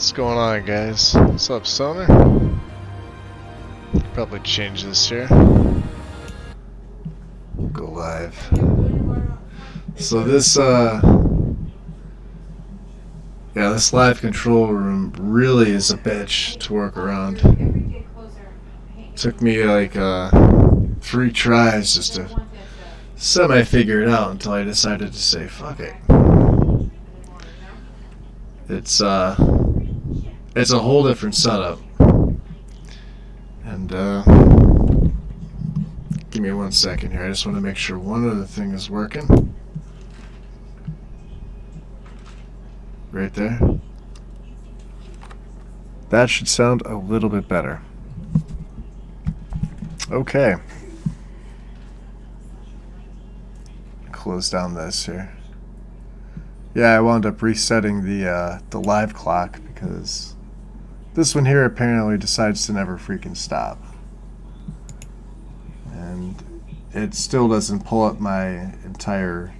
What's going on, guys? What's up, Stoner? Probably change this here. Go live. So this this live control room really is a bitch to work around. Took me like 3 tries just to semi-figure it out until I decided to say fuck it. It's a whole different setup. And give me 1 second here. I just want to make sure one other thing is working. Right there. That should sound a little bit better. Okay. Close down this here. Yeah, I wound up resetting the live clock because this one here apparently decides to never freaking stop. And it still doesn't pull up my entire,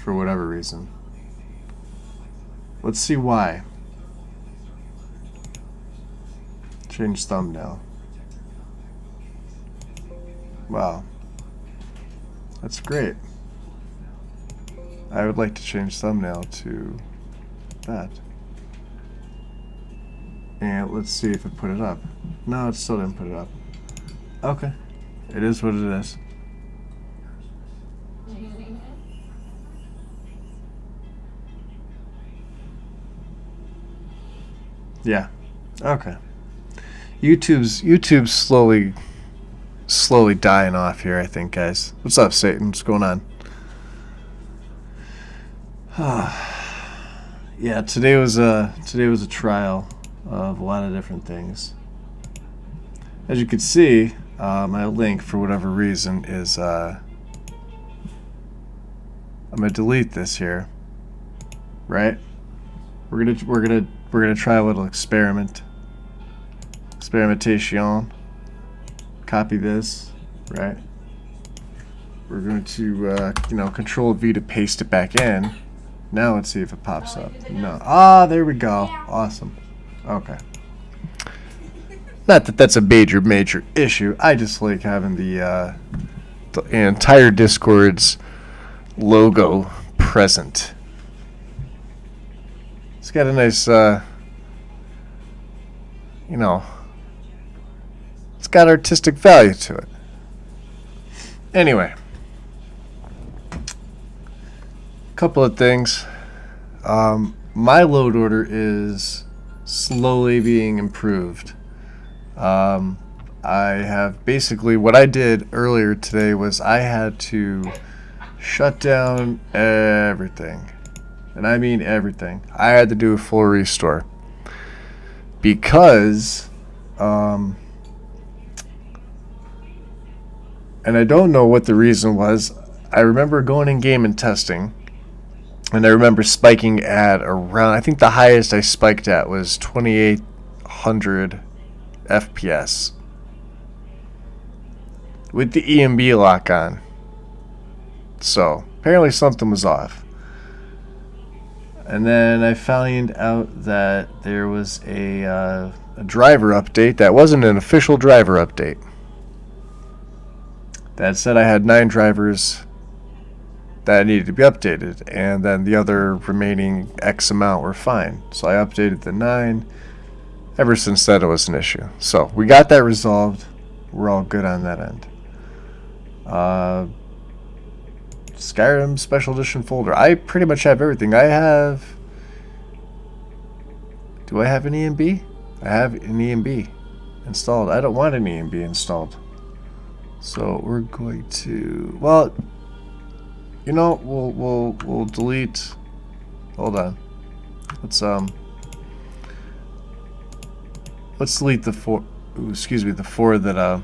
for whatever reason. Let's see why. Change thumbnail. Wow. That's great. I would like to change thumbnail to that. And let's see if it put it up. No, it still didn't put it up. Okay. It is what it is. Yeah. Okay. YouTube's slowly dying off here, I think, guys. What's up, Satan? What's going on? Yeah, today was a trial of a lot of different things. As you can see, my link, for whatever reason, is I'm gonna delete this here. Right? We're gonna try a little experimentation. Copy this, right? We're going to Control V to paste it back in. Now let's see if it pops up. No. Ah, there we go. Awesome. Okay. Not that that's a major issue. I just like having the entire Discord's logo present. It's got a nice, it's got artistic value to it. Anyway. Couple of things. My load order is slowly being improved. I have basically, what I did earlier today was I had to shut down everything. And I mean everything. I had to do a full restore. Because, and I don't know what the reason was. I remember going in game and testing. And I remember spiking at around, I think the highest I spiked at was 2800 FPS. With the EMB lock on. So, apparently something was off. And then I found out that there was a driver update that wasn't an official driver update. That said I had 9 drivers that needed to be updated, and then the other remaining X amount were fine. So I updated the 9. Ever since then, it was an issue. So we got that resolved. We're all good on that end. Skyrim Special Edition folder. I pretty much have everything. Do I have an EMB? I have an EMB installed. I don't want an EMB installed. So we're going to, well, we'll delete. Hold on. Let's delete the 4. The 4 that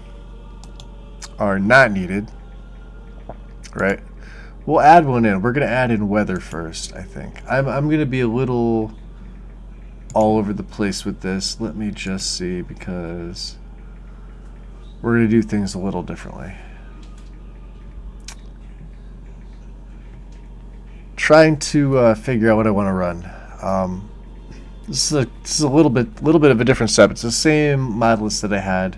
are not needed. Right. We'll add one in. We're gonna add in weather first, I think. I'm gonna be a little all over the place with this. Let me just see, because we're gonna do things a little differently. Trying to figure out what I want to run. This is a little bit of a different step. It's the same mod list that I had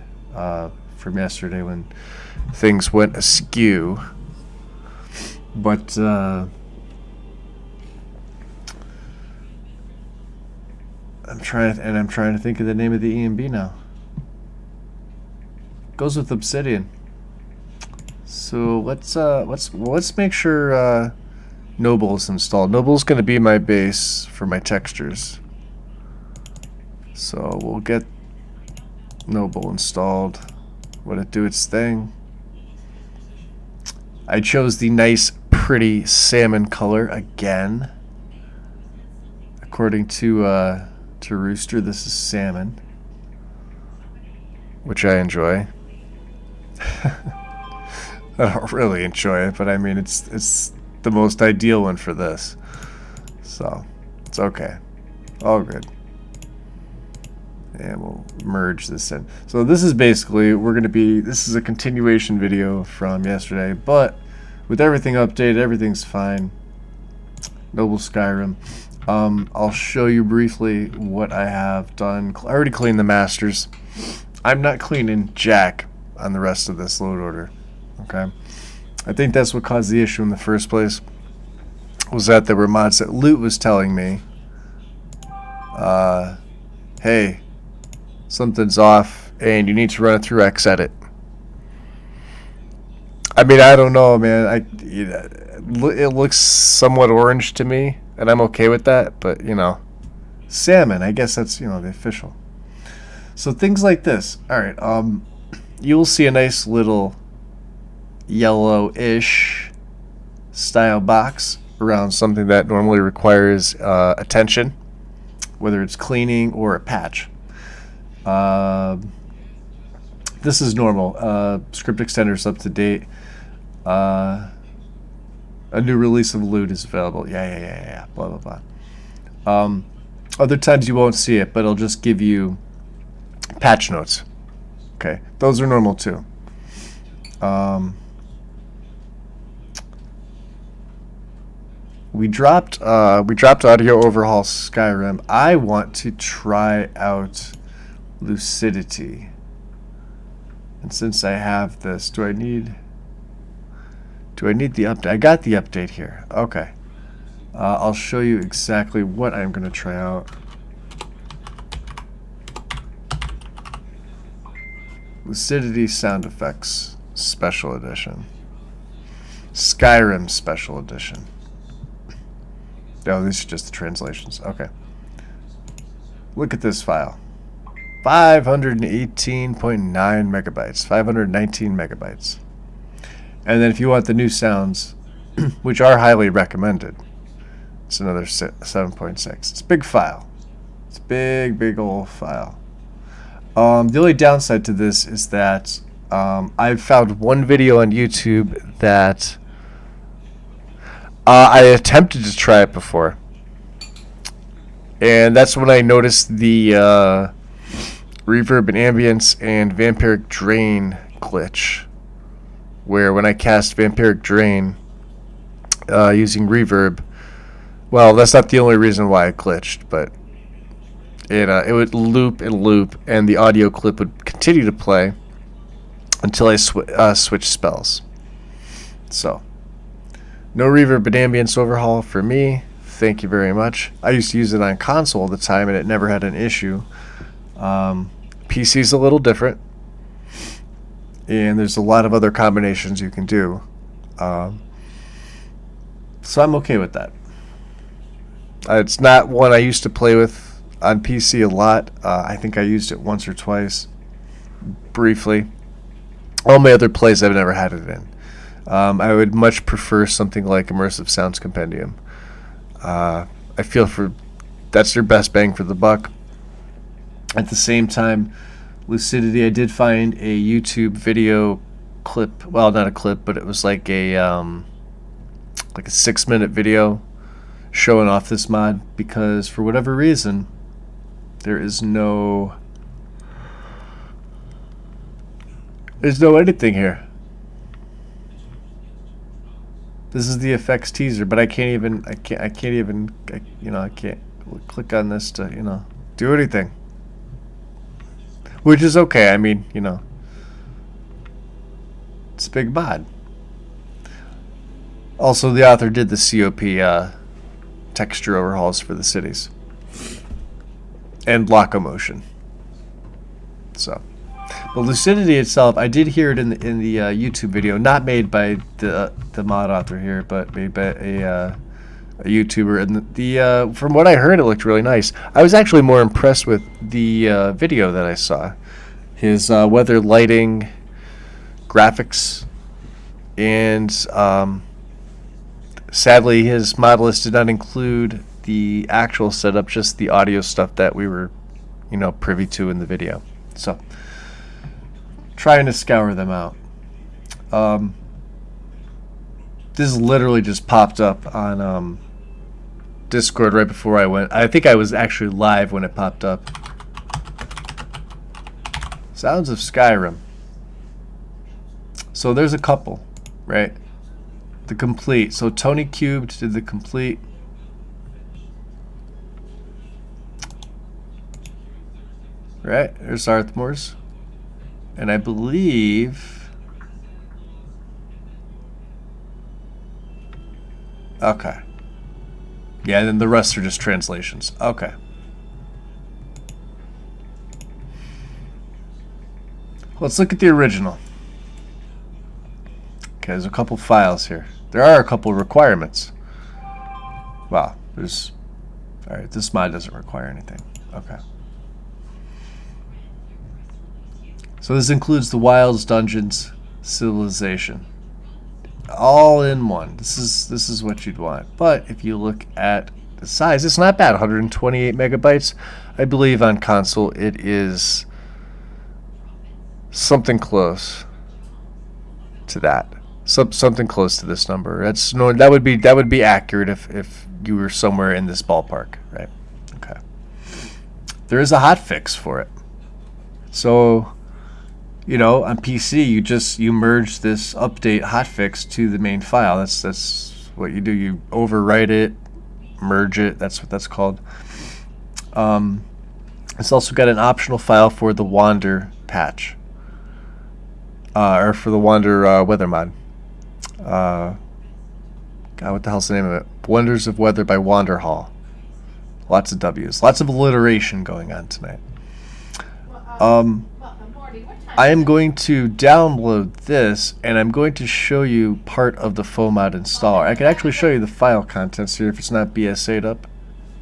from yesterday when things went askew, but I'm trying to think of the name of the EMB now. Goes with Obsidian. So let's make sure Noble is installed. Noble's going to be my base for my textures. So we'll get Noble installed. Let it do its thing. I chose the nice, pretty salmon color again. According to Rooster, this is salmon, which I enjoy. I don't really enjoy it, but I mean it's the most ideal one for this, so it's okay, all good. And we'll merge this in. So this is basically this is a continuation video from yesterday, but with everything updated, everything's fine. Noble Skyrim. I'll show you briefly what I have done. I already cleaned the masters. I'm not cleaning jack on the rest of this load order. Okay, I think that's what caused the issue in the first place. Was that there were mods that Loot was telling me, hey, something's off and you need to run it through Xedit. I mean, I don't know, man. It looks somewhat orange to me, and I'm okay with that. But you know, salmon. I guess that's, you know, the official. So things like this. All right. You'll see a nice little yellow-ish style box around something that normally requires attention, whether it's cleaning or a patch. This is normal. Script extender's up to date. A new release of Loot is available. Yeah. Blah, blah, blah. Other times you won't see it, but it'll just give you patch notes. Okay, those are normal too. We dropped audio overhaul Skyrim. I want to try out Lucidity. And since I have this, do I need the update? I got the update here. Okay. I'll show you exactly what I'm going to try out. Lucidity Sound Effects Special Edition. Skyrim Special Edition. Oh, these are just the translations. Okay. Look at this file. 518.9 megabytes. 519 megabytes. And then if you want the new sounds, which are highly recommended, it's another 7.6. It's a big file. It's a big old file. The only downside to this is that I've found one video on YouTube that I attempted to try it before, and that's when I noticed the reverb and ambience and vampiric drain glitch, where when I cast vampiric drain using reverb, well, that's not the only reason why it glitched, but it would loop and loop, and the audio clip would continue to play until I switch spells. So, no reverb and ambience overhaul for me. Thank you very much. I used to use it on console all the time, and it never had an issue. PC's a little different, and there's a lot of other combinations you can do. So I'm okay with that. It's not one I used to play with on PC a lot. I think I used it once or twice, briefly. All my other plays I've never had it in. I would much prefer something like Immersive Sounds Compendium. I feel that's their best bang for the buck. At the same time, Lucidity, I did find a YouTube video clip. Well, not a clip, but it was like a 6-minute video showing off this mod, because for whatever reason there's no editing here. This is the effects teaser, but I can't. click on this to, you know, do anything. Which is okay. I mean, you know, it's a big mod. Also, the author did the COP texture overhauls for the cities and locomotion. So, but Lucidity itself, I did hear it in the YouTube video, not made by the mod author here, but made by a YouTuber. And the from what I heard, it looked really nice. I was actually more impressed with the video that I saw. His weather lighting, graphics, and sadly, his mod list did not include the actual setup, just the audio stuff that we were, you know, privy to in the video. So, trying to scour them out. This literally just popped up on Discord right before I went. I think I was actually live when it popped up. Sounds of Skyrim. So there's a couple, right? The complete. So Tony Cubed did the complete. Right, there's Arthmore's. And I believe... Okay. Yeah, and then the rest are just translations. Okay. Let's look at the original. Okay, there's a couple files here. There are a couple requirements. Wow, there's... Alright, this mod doesn't require anything. Okay. So this includes the wilds, dungeons, civilization. All in one. This is what you'd want. But if you look at the size, it's not bad. 128 megabytes. I believe on console it is something close to that. Something close to this number. That would be accurate if you were somewhere in this ballpark, right? Okay. There is a hotfix for it. So, you know, on PC you merge this update hotfix to the main file. That's what you do. You overwrite it, merge it. That's what that's called. It's also got an optional file for the Wander patch, or for the Wander weather mod. God, what the hell's the name of it? Wonders of Weather by Wanderhall. Lots of W's. Lots of alliteration going on tonight. I am going to download this, and I'm going to show you part of the FOMod installer. I can actually show you the file contents here if it's not BSA'd up,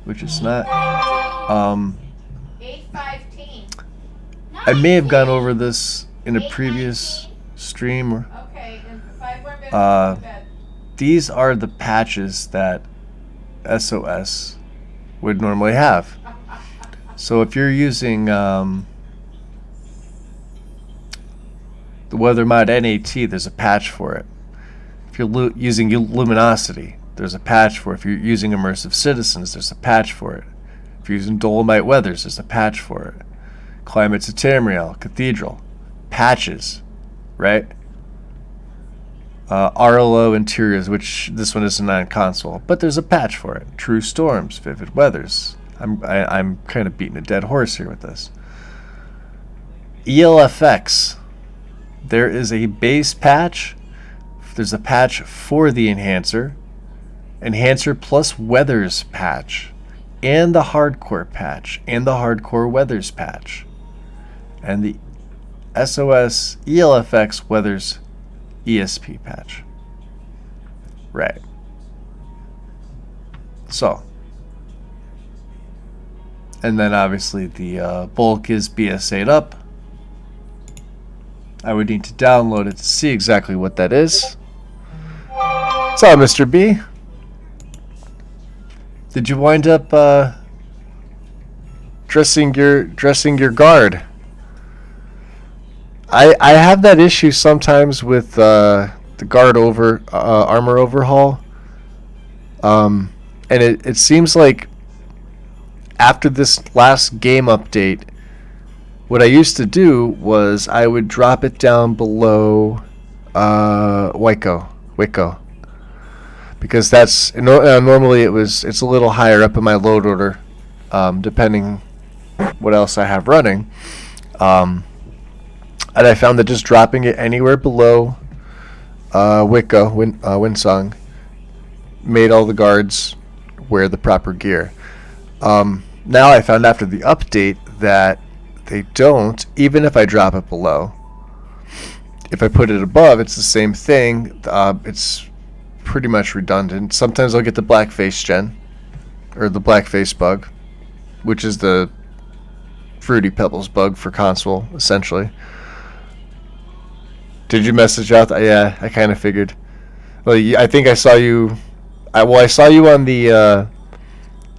which it's not. I may have gone over this in a previous stream. These are the patches that SOS would normally have. So if you're using the weather mod NAT, there's a patch for it. If you're using Luminosity, there's a patch for it. If you're using Immersive Citizens, there's a patch for it. If you're using Dolomite Weathers, there's a patch for it. Climates of Tamriel, Cathedral, patches, right? RLO Interiors, which this one isn't on console, but there's a patch for it. True Storms, Vivid Weathers. I'm kind of beating a dead horse here with this. ELFX. There is a base patch. There's a patch for the Enhancer plus Weathers patch, and the Hardcore patch, and the Hardcore Weathers patch, and the SOS ELFX Weathers ESP patch. Right. So, and then obviously the bulk is BSA'd up. I would need to download it to see exactly what that is. What's up, Mr. B? Did you wind up dressing your guard? I have that issue sometimes with the guard armor overhaul, and it seems like after this last game update, what I used to do was I would drop it down below Waco, because that's normally it's a little higher up in my load order depending what else I have running. And I found that just dropping it anywhere below Wicca, Winsong, made all the guards wear the proper gear. Now I found after the update that they don't, even if I drop it below. If I put it above, it's the same thing. It's pretty much redundant. Sometimes I'll get the blackface gen, or the blackface bug, which is the Fruity Pebbles bug for console, essentially. Did you message out? Yeah, I kind of figured. Well, I think I saw you. I saw you on the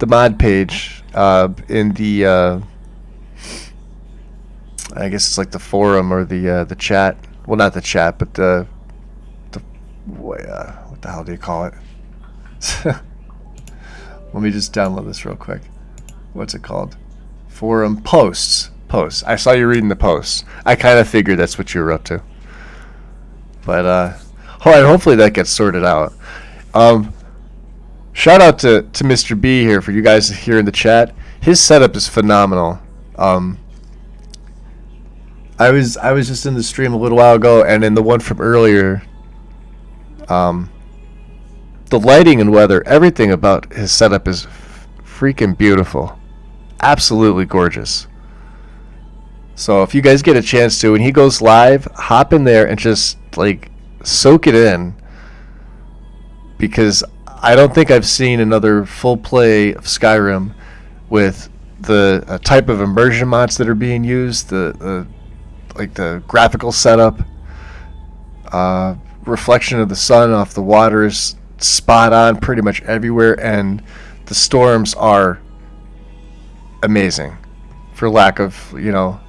mod page in the. I guess it's like the forum or the chat. Well, not the chat, but the what the hell do you call it? Let me just download this real quick. What's it called? Forum posts. I saw you reading the posts. I kind of figured that's what you were up to. But hopefully that gets sorted out. Shout out to Mr. B here for you guys here in the chat. His setup is phenomenal. I was just in the stream a little while ago, and in the one from earlier, the lighting and weather, everything about his setup is freaking beautiful. Absolutely gorgeous. So if you guys get a chance to, when he goes live, hop in there and just like soak it in, because I don't think I've seen another full play of Skyrim with the type of immersion mods that are being used, the graphical setup, reflection of the sun off the water is spot on pretty much everywhere, and the storms are amazing, for lack of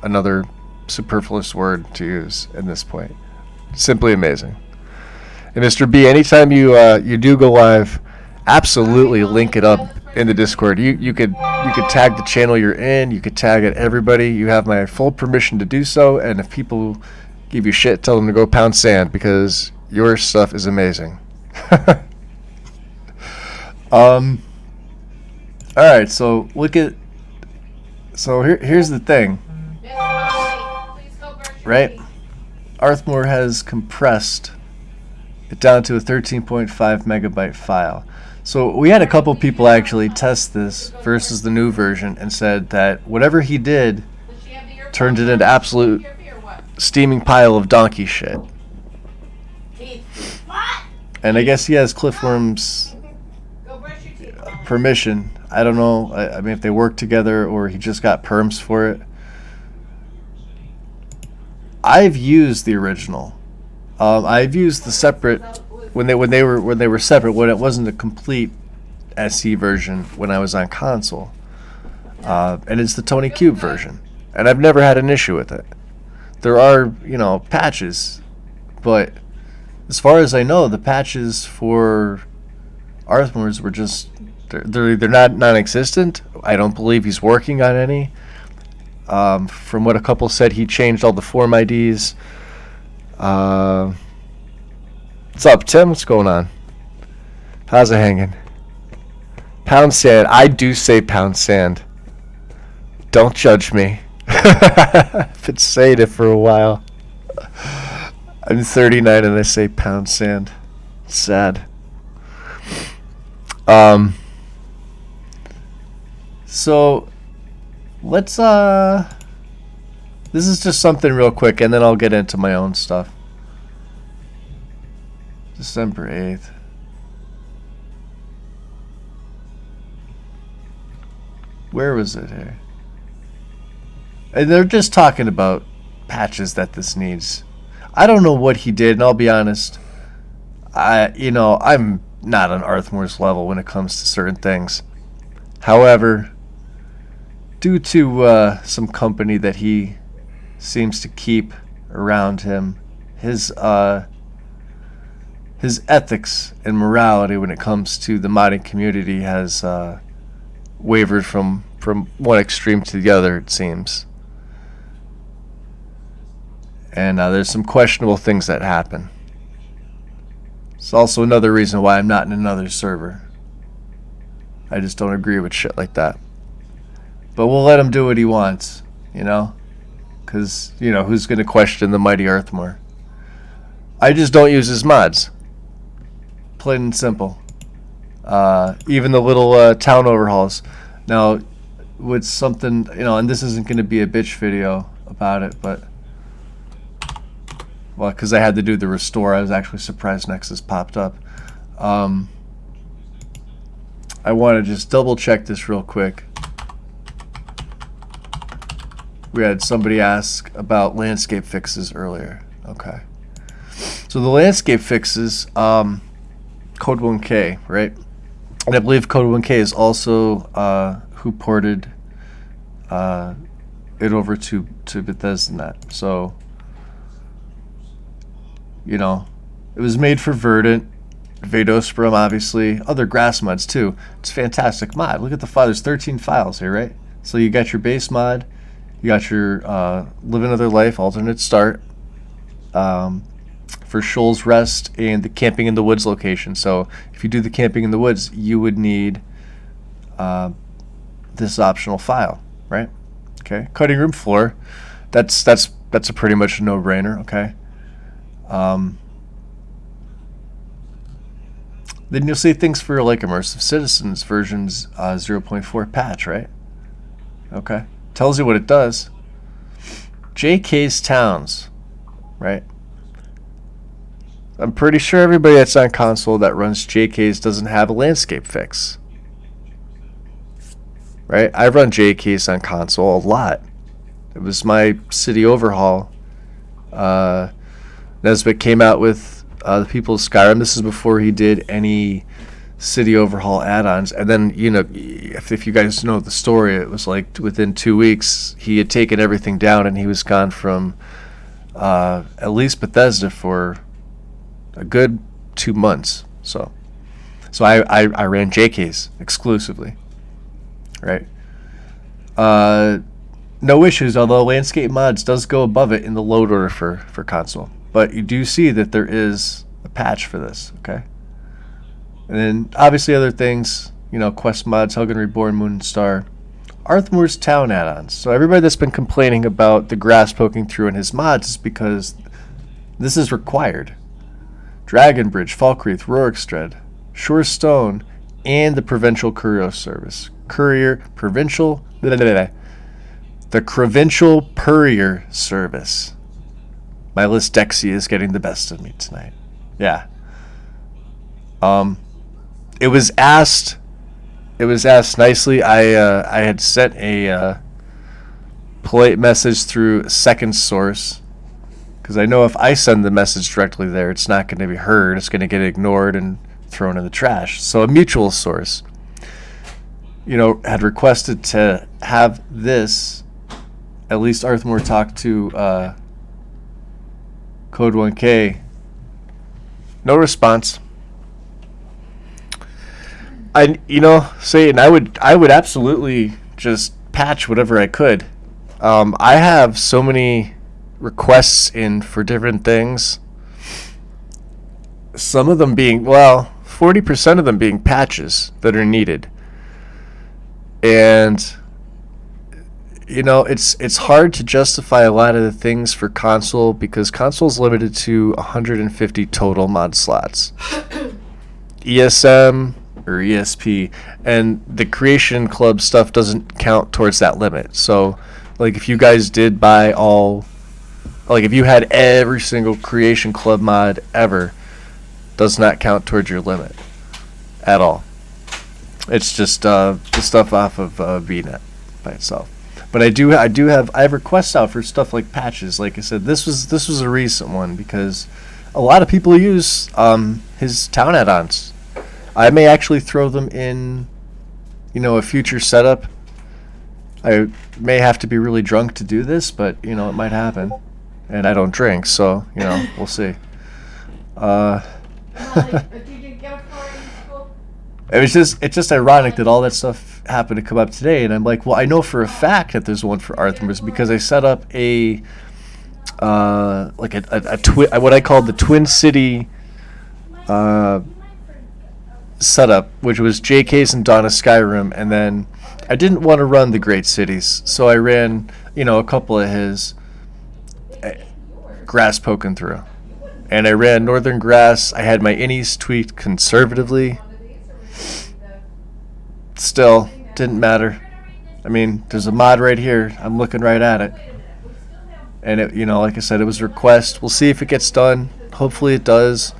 another superfluous word to use at this point. Simply amazing. And Mr. B, anytime you do go live, absolutely link it up in the Discord. You could tag the channel you're in. You could tag it everybody. You have my full permission to do so. And if people give you shit, tell them to go pound sand, because your stuff is amazing. All right, so here's the thing, right? Arthmore has compressed it down to a 13.5 megabyte file. So we had a couple people actually test this versus the new version and said that whatever he did turned it into absolute steaming pile of donkey shit. And I guess he has Cliffworm's permission. I don't know. I mean, if they work together or he just got perms for it. I've used the original. I've used the separate when they were separate, when it wasn't a complete SE version when I was on console, and it's the Tony Cube version, and I've never had an issue with it. There are patches, but as far as I know, the patches for Arthmore's were just they're not non-existent. I don't believe he's working on any. From what a couple said, he changed all the form IDs. What's up, Tim? What's going on? How's it hanging? Pound sand. I do say pound sand. Don't judge me. I've been saying it for a while. I'm 39 and I say pound sand. Sad. So let's this is just something real quick, and then I'll get into my own stuff. December 8th. Where was it here? And they're just talking about patches that this needs. I don't know what he did, and I'll be honest. I'm not on Arthmore's level when it comes to certain things. However, due to some company that he seems to keep around him, his ethics and morality when it comes to the modding community has wavered from one extreme to the other, it seems. And there's some questionable things that happen. It's also another reason why I'm not in another server. I just don't agree with shit like that. but we'll let him do what he wants, you know? Because, you know, who's going to question the mighty Earthmore? I just don't use his mods. Plain and simple. Even the little town overhauls. Now, with something, you know, and this isn't going to be a bitch video about it, but, well, because I had to do the restore, I was actually surprised Nexus popped up. I want to just double check this real quick. We had somebody ask about landscape fixes earlier. Okay. So the landscape fixes, Code 1K, right? And I believe Code 1K is also who ported it over to BethesdaNet. So, you know, it was made for Verdant, Vadosprum, obviously, other grass mods too. It's a fantastic mod. Look at the file. There's 13 files here, right? So you got your base mod. You got your Live Another Life, alternate start, for Shoals Rest, and the Camping in the Woods location. So if you do the Camping in the Woods, you would need this optional file, right? Okay, Cutting Room Floor, that's a pretty much a no-brainer, okay? Then you'll see things for like Immersive Citizens versions 0.4 patch, right? Okay. Tells you what it does. JK's Towns, right? I'm pretty sure everybody that's on console that runs JK's doesn't have a landscape fix. Right? I run JK's on console a lot. It was my city overhaul. Nesbitt came out with the people of Skyrim. This is before he did any city overhaul add-ons, and then, you know, if you guys know the story, it was like within 2 weeks he had taken everything down and he was gone from at least Bethesda for a good 2 months. So I ran JK's exclusively, right? No issues, although Landscape Mods does go above it in the load order for console, but you do see that there is a patch for this, okay? And then, obviously, other things, you know, Quest Mods, Hugin Reborn, Moon and Star, Arthmore's Town add-ons. So everybody that's been complaining about the grass poking through in his mods is because this is required. Dragon Bridge, Falkreath, Rorikstead, Shore Stone, and the Provincial Courier Service. The Provincial Courier Service. My list Dexy is getting the best of me tonight. Yeah. It was asked nicely. I had sent a polite message through Second Source, because I know if I send the message directly there, it's not going to be heard. It's going to get ignored and thrown in the trash. So a mutual source, you know, had requested to have this, at least Arthmore talk to Code 1K. No response. Satan, I would absolutely just patch whatever I could. I have so many requests in for different things. Some of them being, 40% of them being patches that are needed. And, you know, it's hard to justify a lot of the things for console because console's limited to 150 total mod slots. ESM or ESP, and the Creation Club stuff doesn't count towards that limit. So, like, if you guys did buy if you had every single Creation Club mod ever, does not count towards your limit at all. It's just the stuff off of VNet by itself. But I have requests out for stuff like patches. Like I said, this was a recent one because a lot of people use his town add-ons. I may actually throw them in, you know, a future setup. I may have to be really drunk to do this, but, you know, it might happen. And I don't drink, so, you know, we'll see. It's just ironic that all that stuff happened to come up today, and I'm like, well, I know for a fact that there's one for Arthur's because I set up a what I call the Twin City setup, which was JK's and Dawn of Skyrim, and then I didn't want to run the Great Cities, so I ran, a couple of his grass poking through. And I ran Northern Grass. I had my innies tweaked conservatively. Still, didn't matter. I mean, there's a mod right here. I'm looking right at it. And, like I said, it was a request. We'll see if it gets done. Hopefully it does.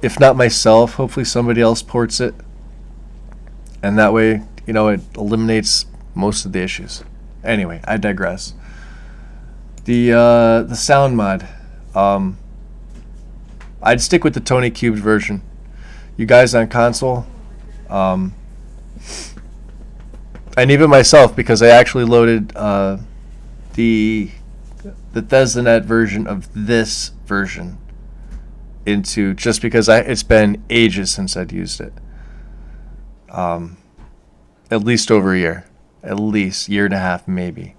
If not myself, hopefully somebody else ports it. And that way, it eliminates most of the issues. Anyway, I digress. The sound mod. I'd stick with the Tony Cubed version. You guys on console, and even myself, because I actually loaded the Thesanet version of this version into, just because it's been ages since I'd used it. At least over a year. At least year and a half, maybe.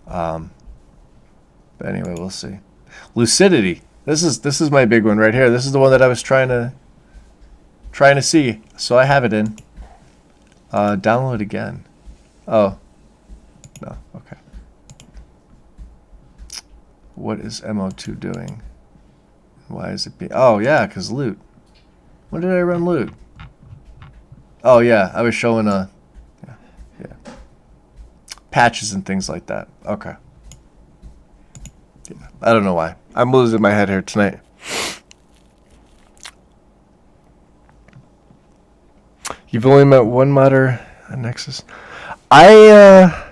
But anyway, we'll see. Lucidity. This is my big one right here. This is the one that I was trying to see. So I have it in. Download again. Oh. No, okay. What is MO2 doing? Why is it oh yeah, because loot. When did I run loot? Oh yeah, I was showing yeah. Patches and things like that. Okay. Yeah, I don't know why. I'm losing my head here tonight. You've only met one modder at Nexus. I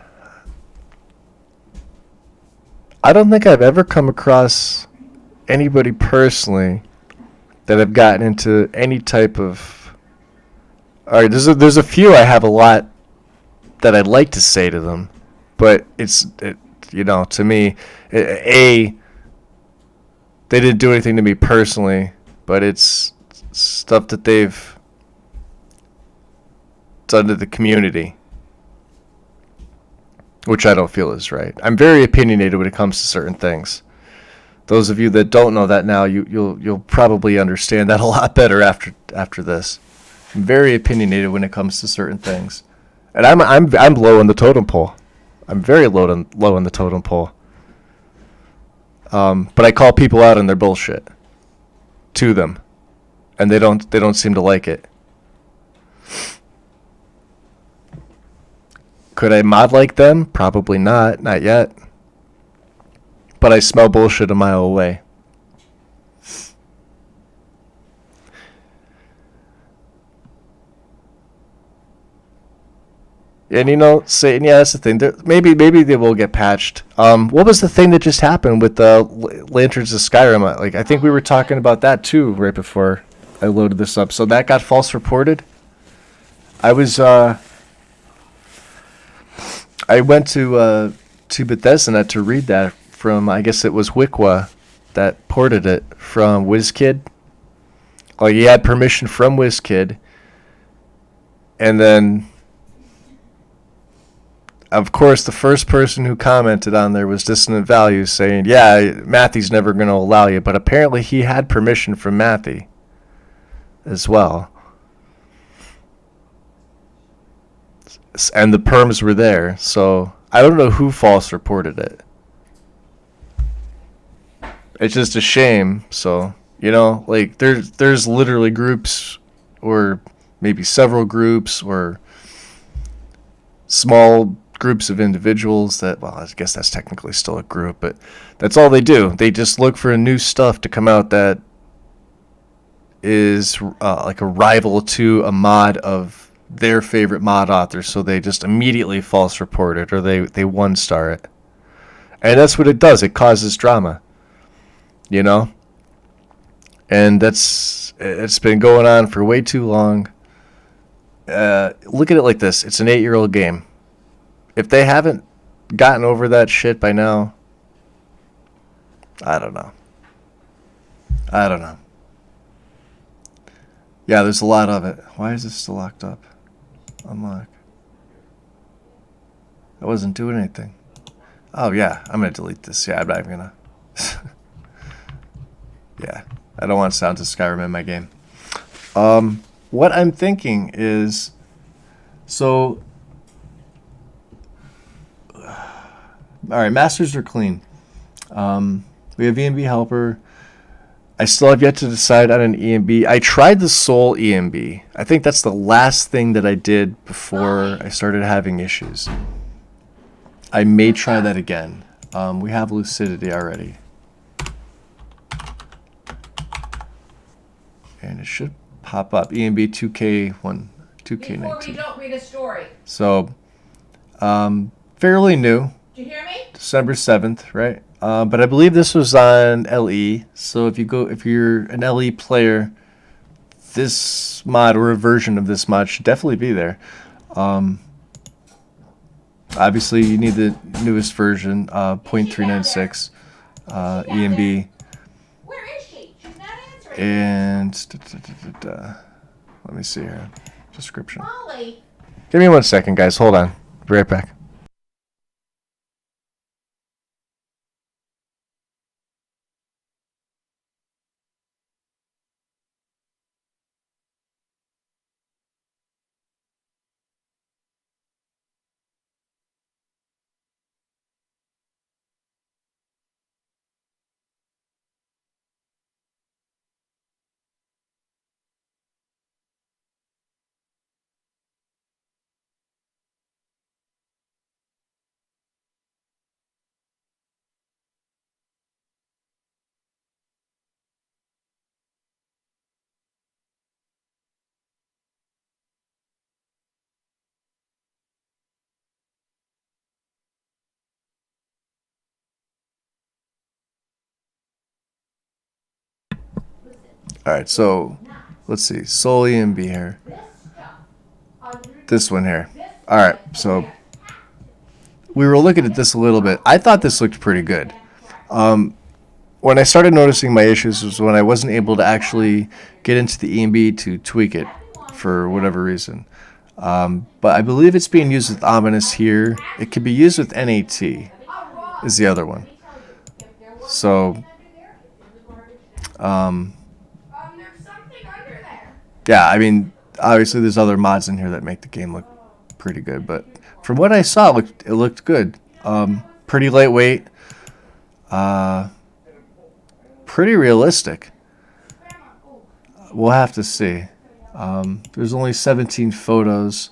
don't think I've ever come across anybody personally that have gotten into any type of. All right, there's a few I have a lot that I'd like to say to them, but to me, they didn't do anything to me personally, but it's stuff that they've done to the community, which I don't feel is right. I'm very opinionated when it comes to certain things. Those of you that don't know that now, you'll probably understand that a lot better after this. I'm very opinionated when it comes to certain things, and I'm low on the totem pole. I'm very low on the totem pole. But I call people out on their bullshit to them, and they don't seem to like it. Could I mod like them? Probably not yet. But I smell bullshit a mile away. And Satan, yeah, that's the thing. Maybe they will get patched. What was the thing that just happened with the Lanterns of Skyrim? I think we were talking about that too right before I loaded this up. So that got false reported. I went to Bethesda to read that from, I guess it was Wikwa that ported it from WizKid. He had permission from WizKid, and then, of course, the first person who commented on there was Dissonant Values, saying, yeah, Matthew's never going to allow you. But apparently he had permission from Matthew as well. And the perms were there. So I don't know who false reported it. It's just a shame. So, there's literally groups, or maybe several groups, or small groups of individuals that, well, I guess that's technically still a group, but that's all they do. They just look for new stuff to come out that is like a rival to a mod of their favorite mod author, so they just immediately false report it, or they one star it. And that's what it does. It causes drama. And it's been going on for way too long. Look at it like this. It's an 8-year-old game. If they haven't gotten over that shit by now, I don't know. Yeah, there's a lot of it. Why is this still locked up? Unlock. I wasn't doing anything. Oh, yeah. I'm going to delete this. Yeah, I'm not even going to. Yeah. I don't want Sounds of Skyrim in my game. What I'm thinking is, so right, masters are clean. We have EMB helper. I still have yet to decide on an EMB. I tried the Soul EMB. I think that's the last thing that I did before I started having issues. I may try that again. We have Lucidity already. And it should pop up. EMB 2K1, 2K19. Before we don't read a story. So, fairly new. Did you hear me? December 7th, right? But I believe this was on LE. So if you're an LE player, this mod or a version of this mod should definitely be there. Obviously, you need the newest version, 0.396 EMB. Where is she? She's not answering. And let me see here. Description. Molly. Give me 1 second, guys. Hold on. Be right back. All right, so let's see. Soul EMB here. This one here. All right, so we were looking at this a little bit. I thought this looked pretty good. When I started noticing my issues was when I wasn't able to actually get into the EMB to tweak it for whatever reason. But I believe it's being used with Ominous here. It could be used with NAT is the other one. So, yeah, I mean, obviously there's other mods in here that make the game look pretty good, but from what I saw, it looked good. Pretty lightweight, pretty realistic. We'll have to see. There's only 17 photos,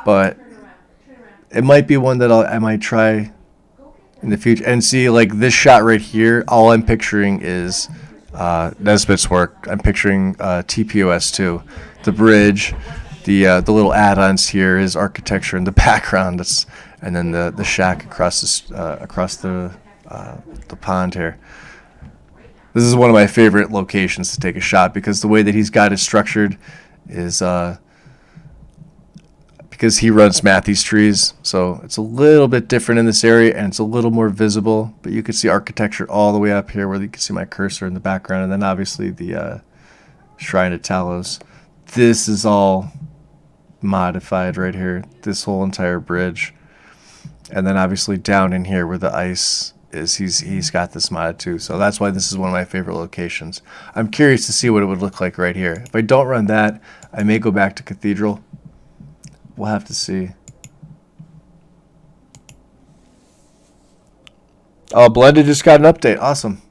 but it might be one that I might try in the future. And see, like this shot right here, all I'm picturing is Nesbitt's work. I'm picturing TPOS 2, the bridge, the little add-ons here, his architecture in the background, and then the shack across the pond here. This is one of my favorite locations to take a shot because the way that he's got it structured is because he runs Matthew's trees, so it's a little bit different in this area and it's a little more visible, but you can see architecture all the way up here where you can see my cursor in the background, and then obviously the Shrine of Talos. This is all modified right here, this whole entire bridge, and then obviously down in here where the ice is, he's got this modded too, so that's why this is one of my favorite locations. I'm curious to see what it would look like right here. If I don't run that, I may go back to Cathedral. We'll have to see. Oh, Blended just got an update. Awesome.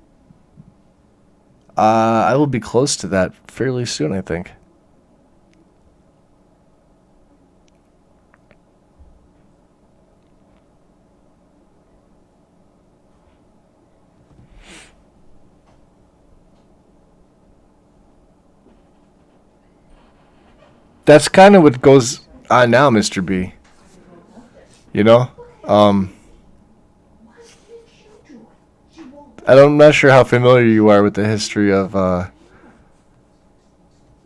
I will be close to that fairly soon, I think. That's kind of what goes on now, Mr. B. You know? I'm not sure how familiar you are with the history of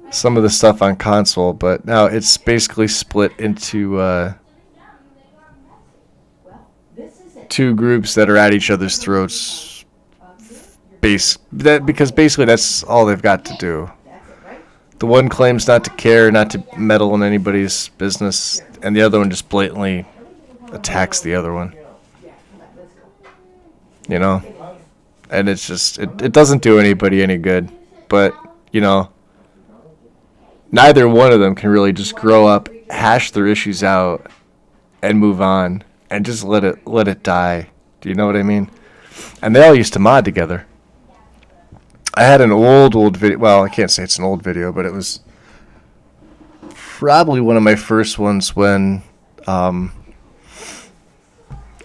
some of the stuff on console, but now it's basically split into two groups that are at each other's throats. Because basically that's all they've got to do. The one claims not to care, not to meddle in anybody's business, and the other one just blatantly attacks the other one. You know? And it's just, it doesn't do anybody any good. But, you know, neither one of them can really just grow up, hash their issues out, and move on, and just let it die. Do you know what I mean? And they all used to mod together. I had an old video. Well, I can't say it's an old video, but it was probably one of my first ones when I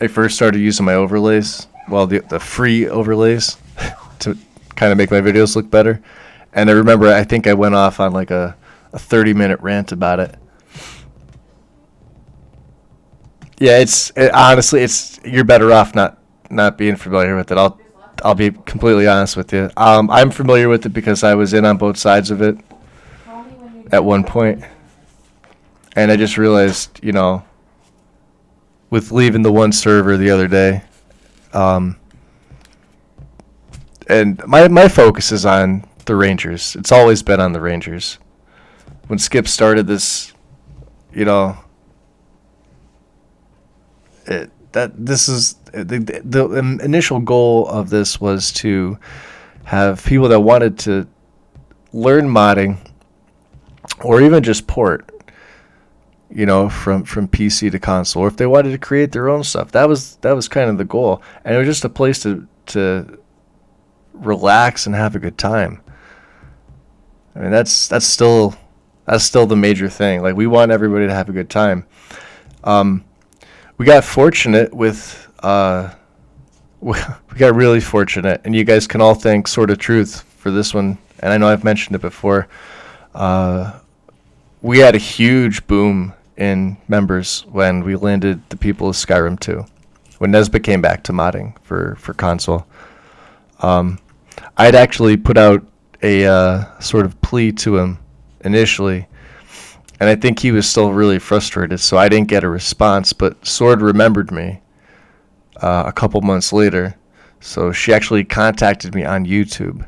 first started using my overlays. Well, the free overlays to kind of make my videos look better. And I remember, I think I went off on like a 30-minute rant about it. Yeah, honestly, you're better off not being familiar with it. I'll be completely honest with you. I'm familiar with it because I was in on both sides of it at one point, and I just realized, with leaving the one server the other day, and my focus is on the Rangers. It's always been on the Rangers. When Skip started this, the initial goal of this was to have people that wanted to learn modding or even just port, from PC to console, or if they wanted to create their own stuff. That was kind of the goal, and it was just a place to relax and have a good time. I mean, that's still the major thing. Like, we want everybody to have a good time. We got fortunate with we got really fortunate, and you guys can all thank Sort of Truth for this one. And I know I've mentioned it before. We had a huge boom in members when we landed the people of Skyrim 2, when Nesbitt came back to modding for console. I'd actually put out a sort of plea to him initially, and I think he was still really frustrated, so I didn't get a response. But Sword remembered me a couple months later, so she actually contacted me on YouTube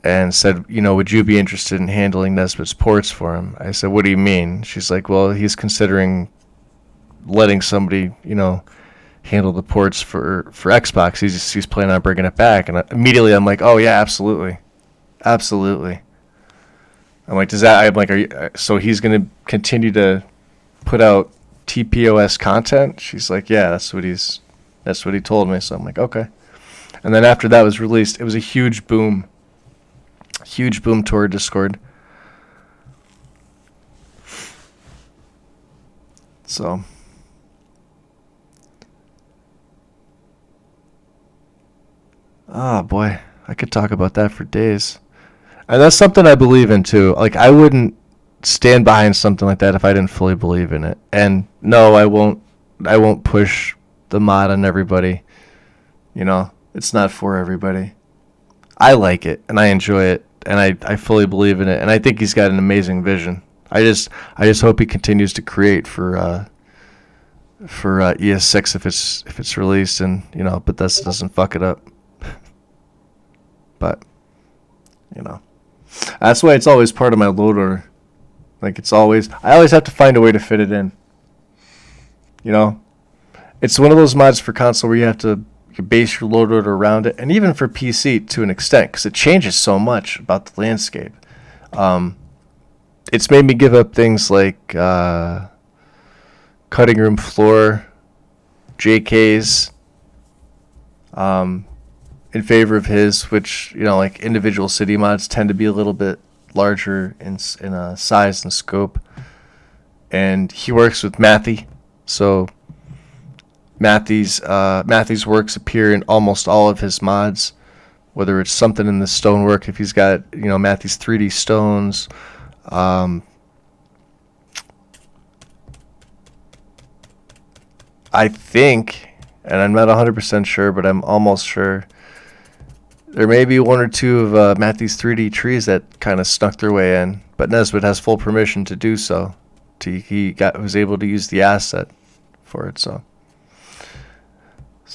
and said, would you be interested in handling Nesbitt's ports for him? I said, what do you mean? She's like, well, he's considering letting somebody, handle the ports for Xbox. He's planning on bringing it back. And immediately I'm like, oh yeah, absolutely. I'm like, so he's going to continue to put out TPOS content? She's like, yeah, that's what he told me. So I'm like, okay. And then after that was released, it was a huge boom toward Discord. So, oh boy, I could talk about that for days. And that's something I believe in too. Like, I wouldn't stand behind something like that if I didn't fully believe in it. And no, I won't push the mod on everybody. It's not for everybody. I like it and I enjoy it, and I fully believe in it, and I think he's got an amazing vision. I just hope he continues to create for ES6 if it's released, and Bethesda doesn't fuck it up. But that's why it's always part of my load order. Like, I always have to find a way to fit it in. It's one of those mods for console where you have to base your load order around it, and even for PC to an extent, because it changes so much about the landscape. It's made me give up things like cutting room floor, JKs, in favor of his, which, like individual city mods tend to be a little bit larger in size and scope. And he works with Matthew, so Matthew's works appear in almost all of his mods, whether it's something in the stonework, if he's got, Matthew's 3D stones. I think, and I'm not 100% sure, but I'm almost sure, there may be one or two of Matthew's 3D trees that kind of snuck their way in, but Nesbitt has full permission to do so. He was able to use the asset for it, so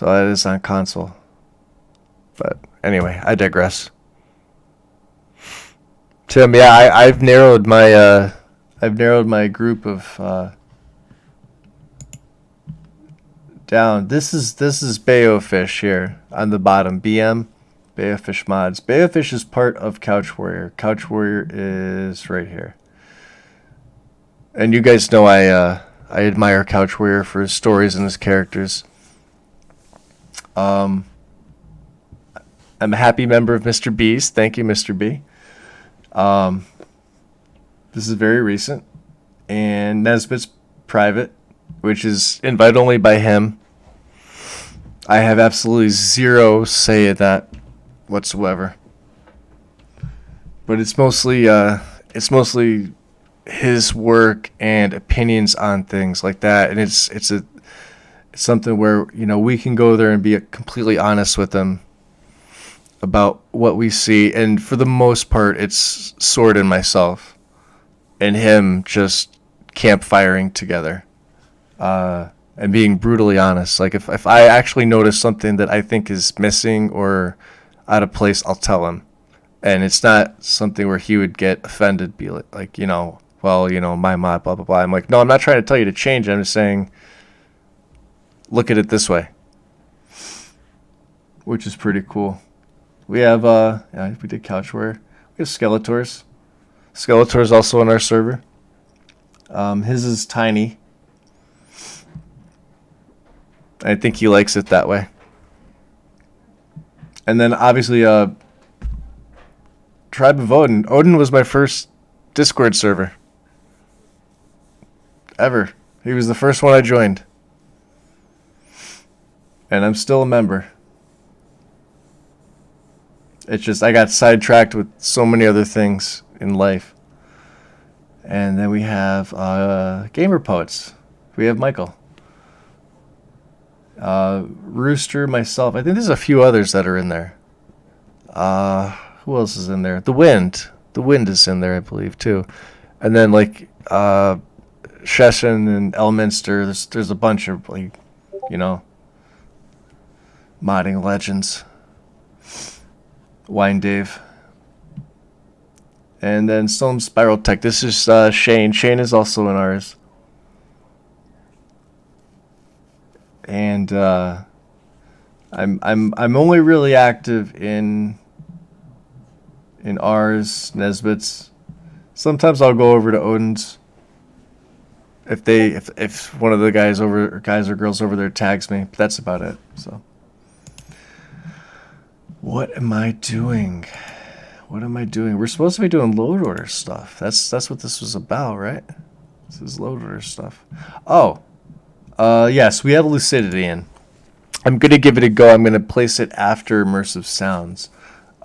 that is on console. But anyway, I digress. Tim, yeah, I've narrowed my group of down. This is Bayo Fish here on the bottom. BM Bayo Fish mods. Bayo Fish is part of Couch Warrior. Couch Warrior is right here. And you guys know I I admire Couch Warrior for his stories and his characters. I'm a happy member of Mr. B's. Thank you, Mr. B. This is very recent. And Nesbitt's private, which is invite only by him. I have absolutely zero say in that whatsoever. But it's mostly his work and opinions on things like that, and it's something where we can go there and be completely honest with him about what we see, and for the most part, it's Sword and myself, and him just campfiring together, and being brutally honest. Like if I actually notice something that I think is missing or out of place, I'll tell him. And it's not something where he would get offended, be like my mod, blah, blah, blah. I'm like, no, I'm not trying to tell you to change. I'm just saying, look at it this way. Which is pretty cool. We have, we did Couch Warrior. We have Skeletors. Skeletor's also on our server. His is tiny. I think he likes it that way. And then, obviously, Tribe of Odin. Odin was my first Discord server ever. He was the first one I joined. And I'm still a member. It's just I got sidetracked with so many other things in life. And then we have Gamer Poets. We have Michael. Rooster, myself. I think there's a few others that are in there. Who else is in there? The Wind. The Wind is in there, I believe, too. And then, Sheshin and Elminster. There's a bunch of, modding legends. Wine Dave. And then some Spiral Tech. This is Shane. Shane is also in ours. And I'm only really active in ours, Nesbitt's. Sometimes I'll go over to Odin's if one of the guys or girls over there tags me. But that's about it. So what am I doing? We're supposed to be doing load order stuff. That's what this was about, right? This is load order stuff. Oh, yes, we have Lucidity in. I'm gonna give it a go. I'm gonna place it after Immersive Sounds.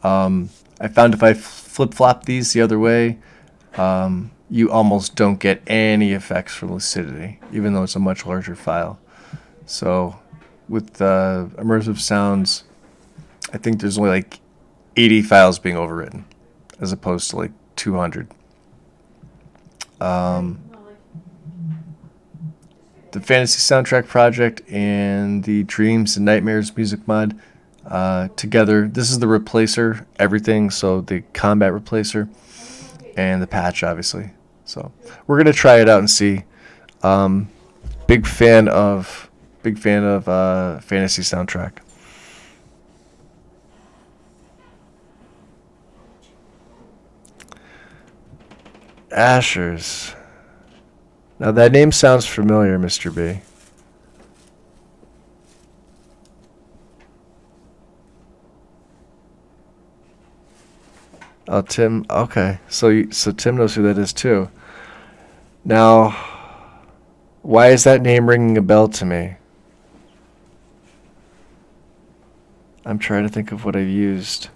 I found if I flip-flop these the other way, you almost don't get any effects from Lucidity, even though it's a much larger file. So with Immersive Sounds, I think there's only 80 files being overwritten, as opposed to 200. The Fantasy Soundtrack Project and the Dreams and Nightmares music mod together. This is the replacer, everything, so the combat replacer and the patch, obviously. So we're gonna try it out and see. Big fan of Fantasy Soundtrack. Asher's. Now that name sounds familiar, Mr. B. Oh, Tim. Okay, so Tim knows who that is too. Now, why is that name ringing a bell to me? I'm trying to think of what I've used.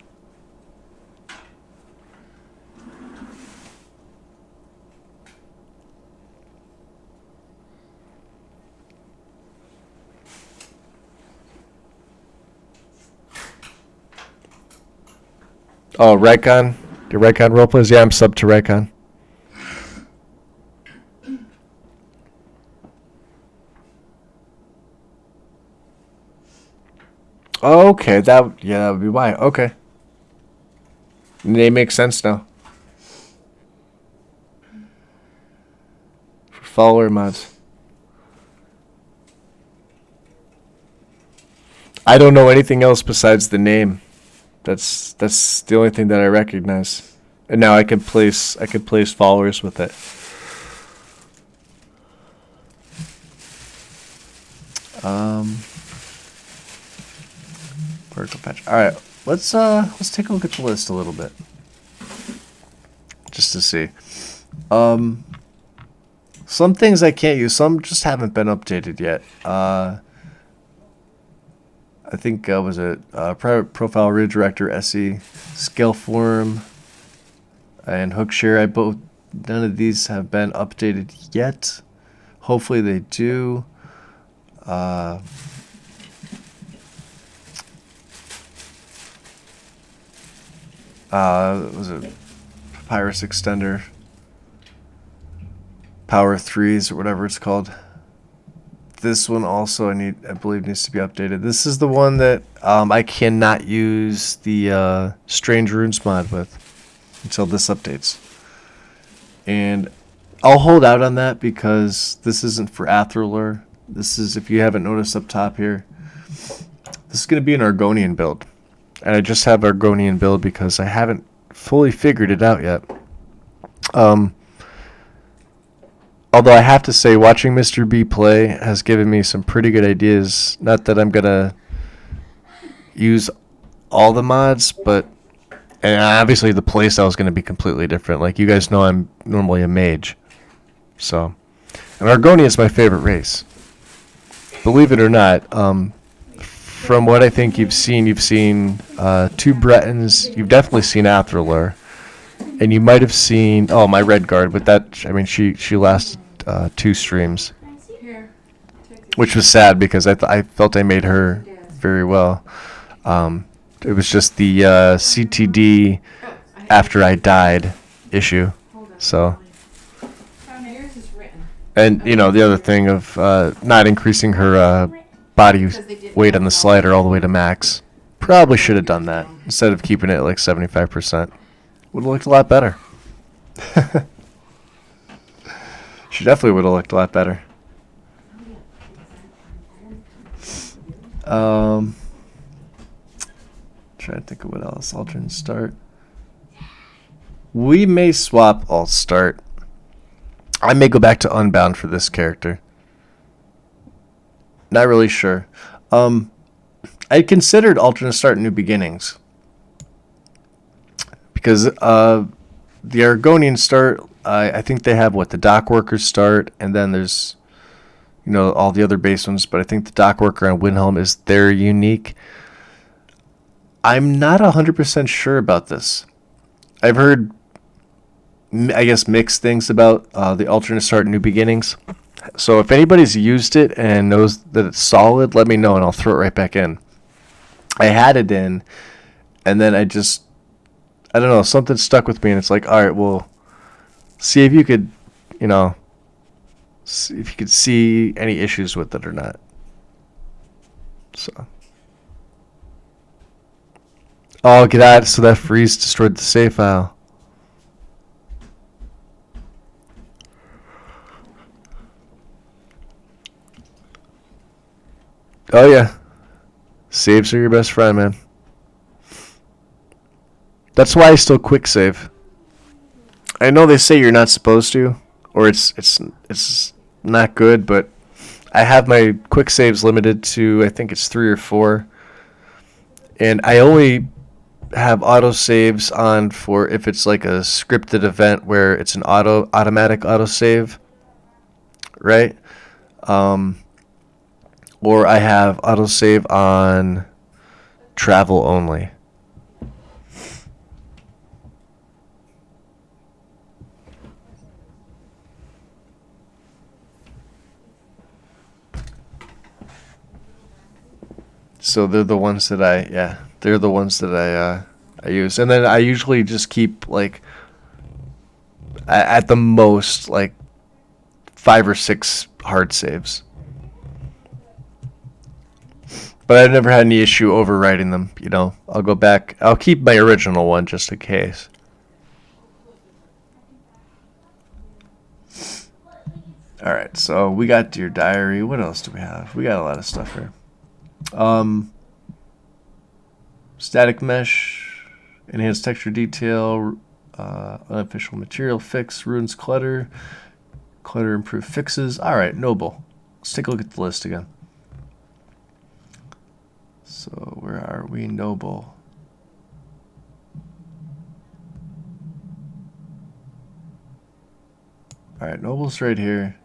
Oh, Raycon? Your Raycon roleplays? Yeah, I'm sub to Raycon. Okay, that would be why. Okay. Name makes sense now. For follower mods. I don't know anything else besides the name. That's the only thing that I recognize. And now I can place followers with it. Particle patch. All right, let's take a look at the list a little bit, just to see. Some things I can't use. Some just haven't been updated yet. I think was it private profile redirector SE, scale form, and hook share. None of these have been updated yet. Hopefully they do. Was it Papyrus extender, Power 3s or whatever it's called. This one also I believe needs to be updated. This is the one that I cannot use the Strange Runes mod with until this updates. And I'll hold out on that because this isn't for Athrolure. This is, if you haven't noticed up top here, this is going to be an Argonian build. And I just have Argonian build because I haven't fully figured it out yet. Although I have to say, watching Mr. B play has given me some pretty good ideas. Not that I'm going to use all the mods, but and obviously the playstyle is going to be completely different. Like you guys know, I'm normally a mage. So, and Argonia is my favorite race. Believe it or not, from what I think you've seen 2 Bretons. You've definitely seen Athrolure. And you might have seen, my Red Guard, but that, I mean, she lasted 2 streams, which was sad because I felt I made her very well. It was just the CTD after I died issue. So, and you know the other thing of not increasing her body weight on the slider all the way to max. Probably should have done that instead of keeping it at like 75%. Would have looked a lot better. She definitely would have looked a lot better. Trying to think of what else. Alternate start. We may swap alt start. I may go back to Unbound for this character. Not really sure. I considered alternate start New Beginnings. Because the Argonian start, I think they have the dock workers start, and then there's, all the other base ones. But I think the dock worker on Windhelm is their unique. I'm not 100% sure about this. I've heard, I guess, mixed things about the alternate start New Beginnings. So if anybody's used it and knows that it's solid, let me know and I'll throw it right back in. I had it in, and then I don't know, something stuck with me, and it's like, all right, well, see if you could, see any issues with it or not. So. Oh, get out. So that freeze destroyed the save file. Oh, yeah. Saves are your best friend, man. That's why I still quick save. I know they say you're not supposed to, or it's not good, but I have my quick saves limited to, I think it's 3 or 4. And I only have auto saves on for if it's like a scripted event where it's an automatic auto save, right? Or I have autosave on travel only. So they're the ones that I use. And then I usually just keep at the most 5 or 6 hard saves. But I've never had any issue overwriting them, I'll go back. I'll keep my original one just in case. Alright, so we got Dear Diary. What else do we have? We got a lot of stuff here. Static mesh, enhanced texture detail, unofficial material fix, runes clutter improved fixes. Alright, noble. Let's take a look at the list again. So where are we? Noble. Alright, Noble's right here.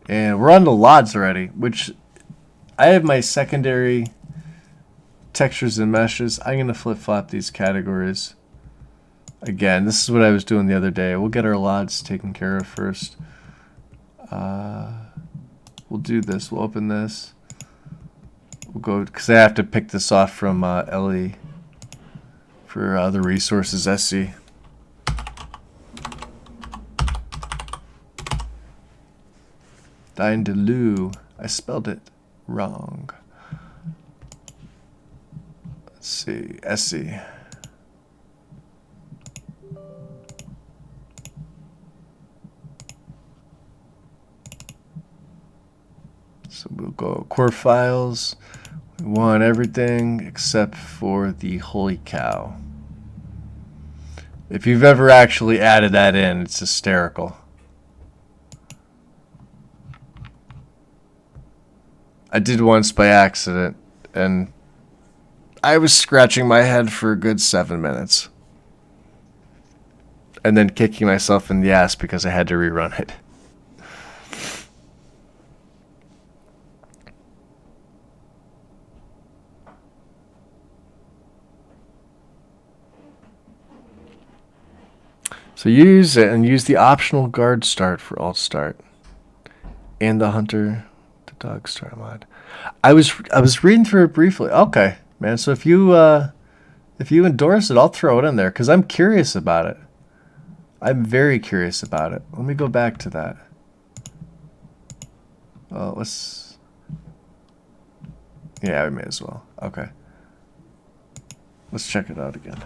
And we're on the LODs already, which I have my secondary textures and meshes. I'm going to flip-flop these categories. Again, this is what I was doing the other day. We'll get our LODs taken care of first. We'll do this. We'll open this. We'll go, because I have to pick this off from Ellie for the resources SC. Dindeloo. I spelled it wrong. Let's see. SC. So we'll go core files. We want everything except for the holy cow. If you've ever actually added that in, it's hysterical. I did once by accident, and I was scratching my head for a good 7 minutes. And then kicking myself in the ass because I had to rerun it. So use it and use the optional guard start for alt start. And the hunter, the dog start mod. I was reading through it briefly. Okay, man. So if you endorse it, I'll throw it in there because I'm curious about it. I'm very curious about it. Let me go back to that. Well, let's. Yeah, we may as well. Okay. Let's check it out again.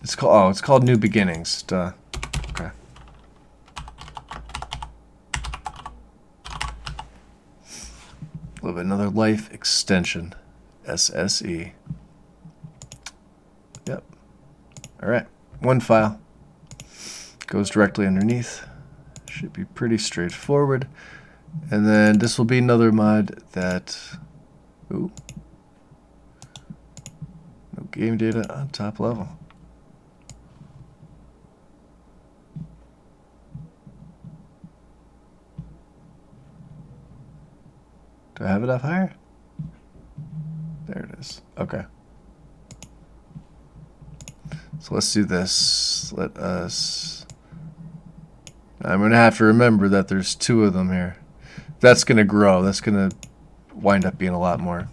It's called New Beginnings. Duh. Okay. Live another life extension. SSE. Yep. All right. One file. Goes directly underneath. Should be pretty straightforward. And then this will be another mod that... Ooh. No game data on top level. Do I have it up higher? There it is. Okay. So let's do this. Let us... I'm going to have to remember that there's 2 of them here. That's going to grow. That's going to wind up being a lot more.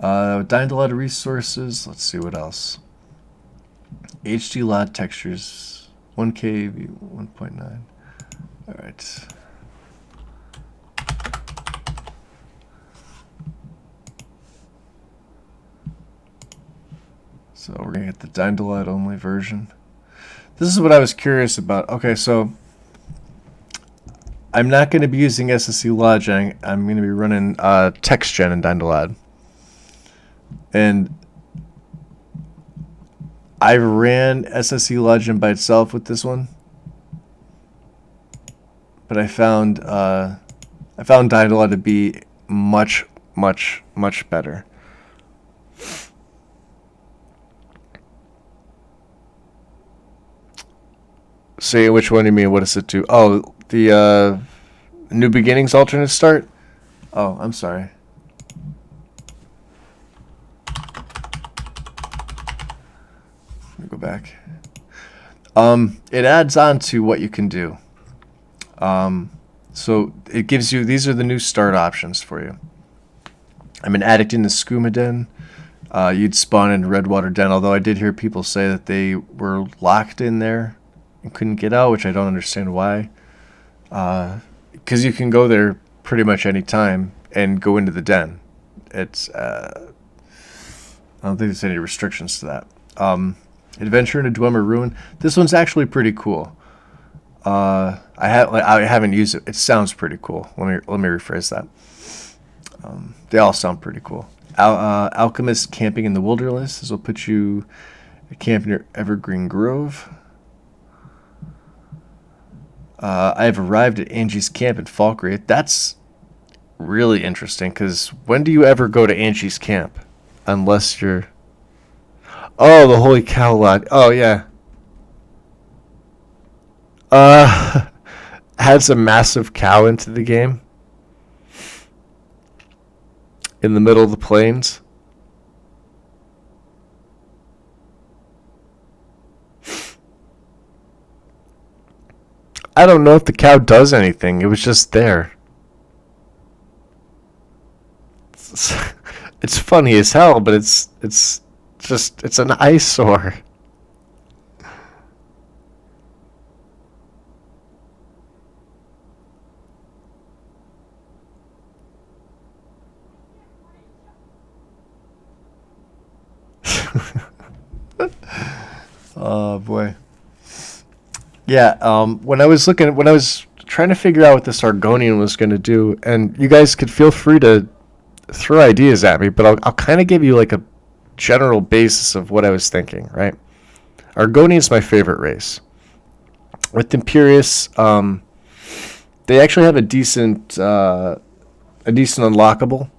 Dying a lot of resources. Let's see what else. HD LOD textures. 1K, 1.9. All right. So we're going to get the Dying only version. This is what I was curious about. Okay, so I'm not going to be using SSE Logic. I'm going to be running TextGen in Dying. And I ran SSE Logic by itself with this one. But I found Dying to be much, much, much better. Say which one you mean? What does it do? Oh, the New Beginnings alternate start? Oh, I'm sorry. Let me go back. It adds on to what you can do. So it gives you, these are the new start options for you. I'm an addict in the Skooma Den. You'd spawn in Redwater Den, although I did hear people say that they were locked in there and couldn't get out, which I don't understand why. Because you can go there pretty much any time and go into the den. It's I don't think there's any restrictions to that. Adventure into Dwemer Ruin. This one's actually pretty cool. I haven't used it. It sounds pretty cool. Let me rephrase that. They all sound pretty cool. Alchemist camping in the wilderness. This will put you at camp near Evergreen Grove. I have arrived at Angie's camp in Falkreath. That's really interesting because when do you ever go to Angie's camp? Unless you're. Oh, the Holy Cow lot. Oh, yeah. Adds a massive cow into the game. In the middle of the plains. I don't know if the cow does anything. It was just there. It's funny as hell, but it's an eyesore. Oh boy. Yeah, when I was trying to figure out what this Argonian was going to do, and you guys could feel free to throw ideas at me, but I'll kind of give you like a general basis of what I was thinking, right? Argonian's my favorite race. With Imperius, they actually have a decent unlockable,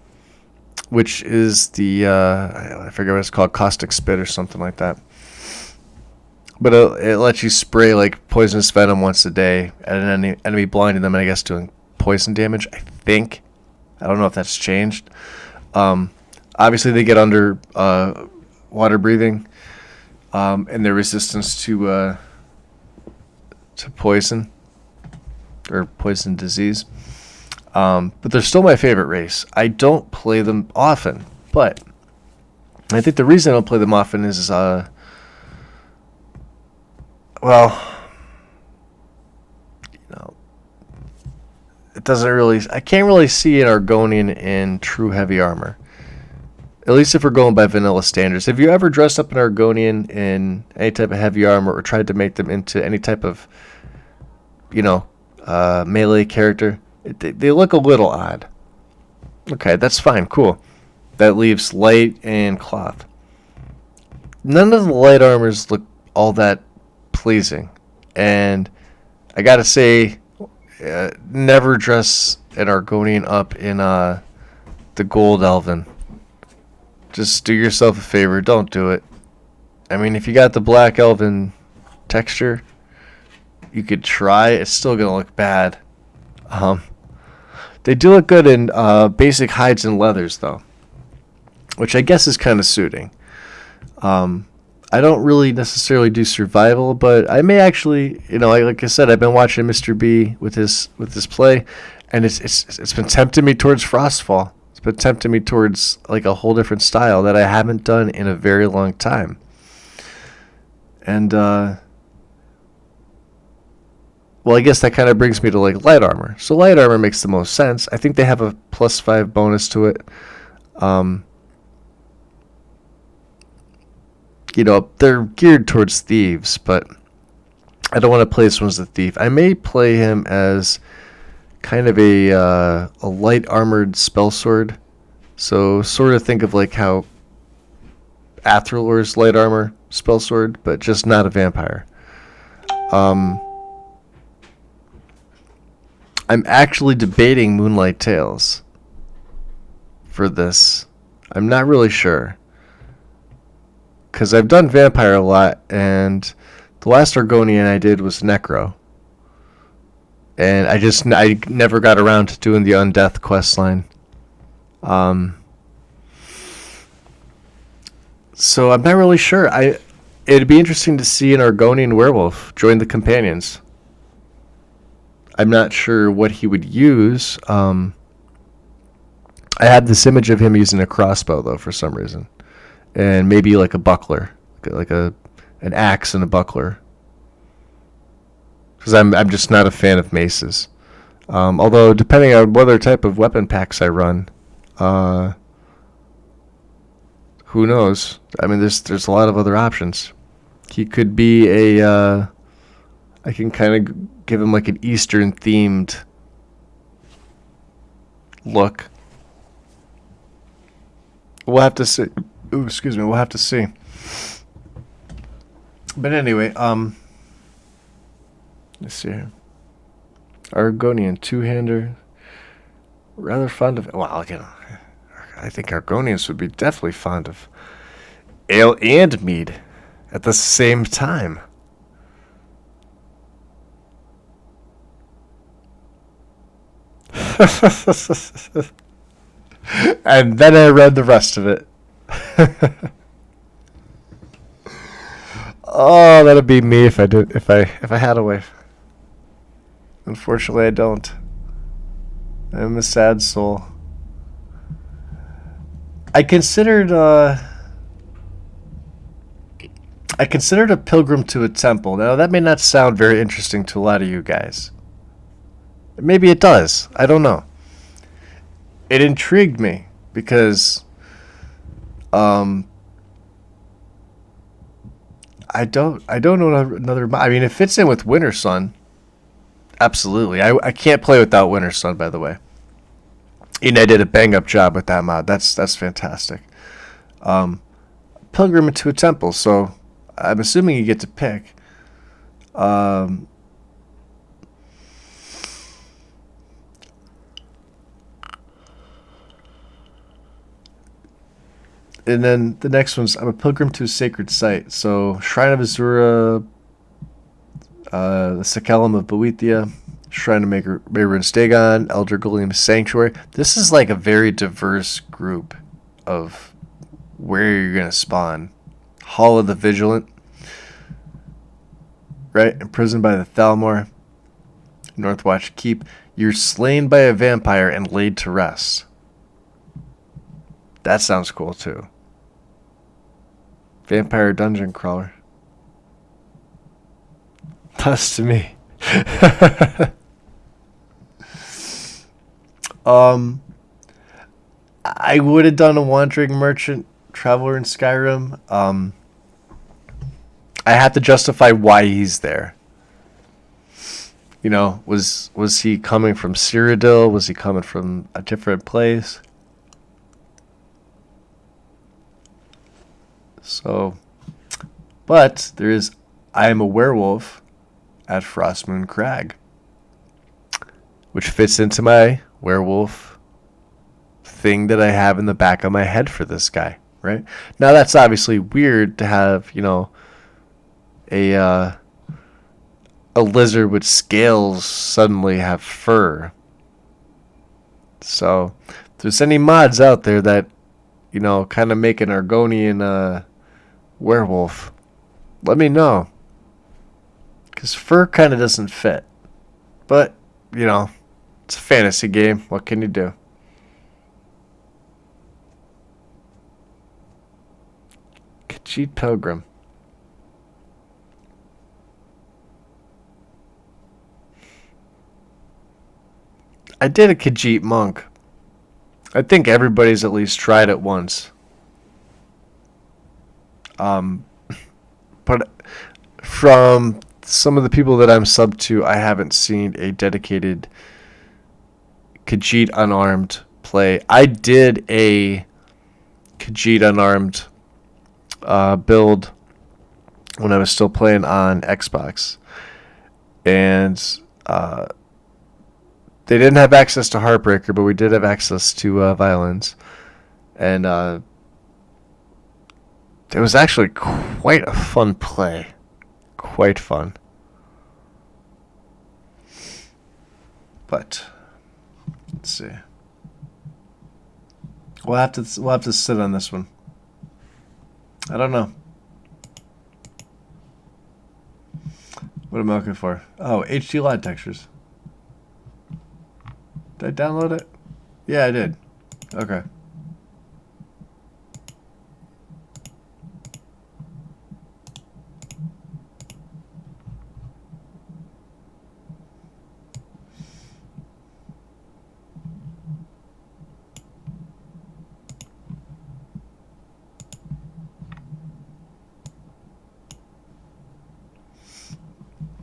which is the I forget what it's called, caustic spit or something like that. But it lets you spray like poisonous venom once a day at an enemy, blinding them, and I guess doing poison damage. I think. I don't know if that's changed. Obviously, they get under water breathing, and their resistance to poison or poison disease. But they're still my favorite race. I don't play them often, but I think the reason I don't play them often is it doesn't really. I can't really see an Argonian in true heavy armor. At least if we're going by vanilla standards. Have you ever dressed up an Argonian in any type of heavy armor or tried to make them into any type of, melee character? They look a little odd. Okay, that's fine. Cool. That leaves light and cloth. None of the light armors look all that pleasing. And I gotta say, never dress an Argonian up in the gold elven. Just do yourself a favor. Don't do it. I mean, if you got the black elven texture, you could try. It's still gonna look bad. They do look good in basic hides and leathers, though, which I guess is kind of suiting. I don't really necessarily do survival, but I may actually, like I said, I've been watching Mr. B with his play, and it's been tempting me towards Frostfall. It's been tempting me towards like a whole different style that I haven't done in a very long time. And well, I guess that kind of brings me to like light armor. So light armor makes the most sense. I think they have a +5 bonus to it. They're geared towards thieves, but I don't want to play this one as a thief. I may play him as kind of a light armored spell sword. So sort of think of like how Athralor's light armor spell sword, but just not a vampire. I'm actually debating Moonlight Tales for this. I'm not really sure. Because I've done Vampire a lot, and the last Argonian I did was Necro. And I never got around to doing the Undeath questline. So I'm not really sure. It'd be interesting to see an Argonian werewolf join the companions. I'm not sure what he would use. I had this image of him using a crossbow, though, for some reason. And maybe like a buckler, like an axe and a buckler. Because I'm just not a fan of maces. Although depending on what other type of weapon packs I run, who knows? I mean, there's a lot of other options. He could be I can kind of give him like an Eastern themed look. We'll have to see. Ooh, excuse me. We'll have to see. But anyway, let's see here. Argonian two-hander. Rather fond of. Well, again, I think Argonians would be definitely fond of ale and mead at the same time. And then I read the rest of it. Oh, that'd be me if I did if I had a wife. Unfortunately, I don't. I'm a sad soul. I considered a pilgrim to a temple. Now that may not sound very interesting to a lot of you guys. Maybe it does. I don't know. It intrigued me because I don't know another. I mean, it fits in with Winter Sun. Absolutely. I can't play without Winter Sun, by the way. And I did a bang up job with that mod. That's fantastic. Pilgrim into a temple, so I'm assuming you get to pick. Um, and then the next one's I'm a pilgrim to a sacred site. So Shrine of Azura, the Sakellum of Boethia, Shrine of Mayrun Stegon, Elder Gullium Sanctuary. This is like a very diverse group of where you're gonna spawn. Hall of the Vigilant, right? Imprisoned by the Thalmor. Northwatch Keep. You're slain by a vampire and laid to rest. That sounds cool too. Vampire Dungeon Crawler. Does to me. I would have done a Wandering Merchant Traveler in Skyrim. I have to justify why he's there. You know, was he coming from Cyrodiil? Was he coming from a different place? So, but there is I am a werewolf at Frostmoon Crag, which fits into my werewolf thing that I have in the back of my head for this guy, right? Now that's obviously weird to have, you know, a lizard with scales suddenly have fur. So, if there's any mods out there that, you know, kind of make an Argonian werewolf, let me know. Because fur kind of doesn't fit. But, you know, it's a fantasy game. What can you do? Khajiit Pilgrim. I did a Khajiit Monk. I think everybody's at least tried it once. But from some of the people that I'm sub to, I haven't seen a dedicated Khajiit unarmed play. I did a Khajiit unarmed build when I was still playing on Xbox, and they didn't have access to Heartbreaker, but we did have access to Violence, and it was actually quite a fun play. Quite fun. But let's see. We'll have to sit on this one. I don't know. What am I looking for? Oh, HD light textures. Did I download it? Yeah, I did. Okay.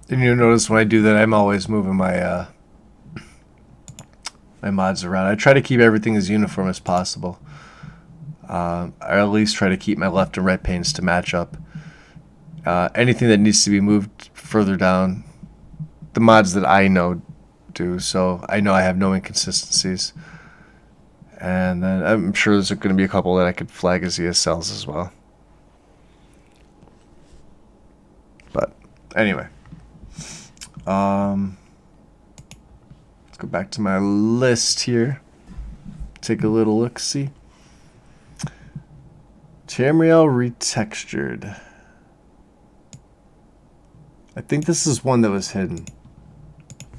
And you'll notice when I do that, I'm always moving my my mods around. I try to keep everything as uniform as possible. I at least try to keep my left and right panes to match up. Anything that needs to be moved further down, the mods that I know do, so I know I have no inconsistencies. And then I'm sure there's going to be a couple that I could flag as ESLs as well. But anyway, let's go back to my list here. Take a little look, see. Tamriel retextured. I think this is one that was hidden.